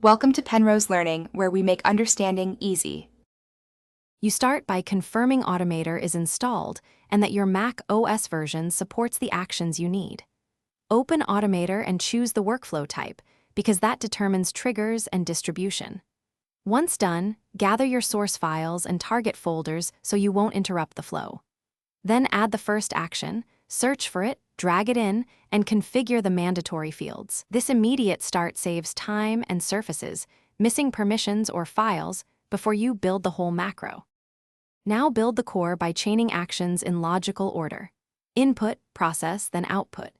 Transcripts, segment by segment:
Welcome to Penrose Learning, where we make understanding easy. You start by confirming Automator is installed and that your Mac OS version supports the actions you need. Open Automator and choose the workflow type, because that determines triggers and distribution. Once done, gather your source files and target folders so you won't interrupt the flow. Then add the first action, search for it, drag it in, and configure the mandatory fields. This immediate start saves time and surfaces, missing permissions or files, before you build the whole macro. Now build the core by chaining actions in logical order. Input, process, then output.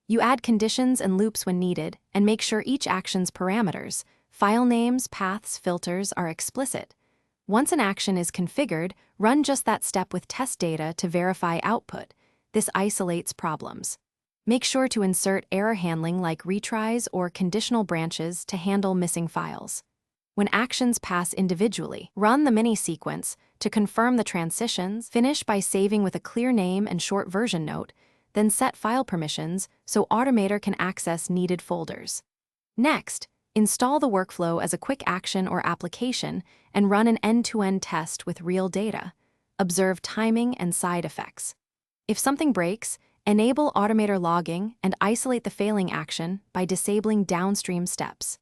You add conditions and loops when needed, and make sure each action's parameters, file names, paths, filters, are explicit. Once an action is configured, run just that step with test data to verify output. This isolates problems. Make sure to insert error handling like retries or conditional branches to handle missing files. When actions pass individually, run the mini sequence to confirm the transitions, finish by saving with a clear name and short version note, then set file permissions so Automator can access needed folders. Next, install the workflow as a quick action or application and run an end-to-end test with real data. Observe timing and side effects. If something breaks, enable Automator logging and isolate the failing action by disabling downstream steps.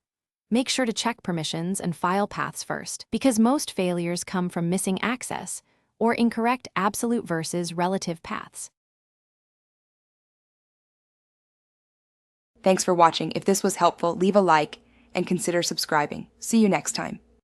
Make sure to check permissions and file paths first, because most failures come from missing access or incorrect absolute versus relative paths. Thanks for watching. If this was helpful, leave a like and consider subscribing. See you next time.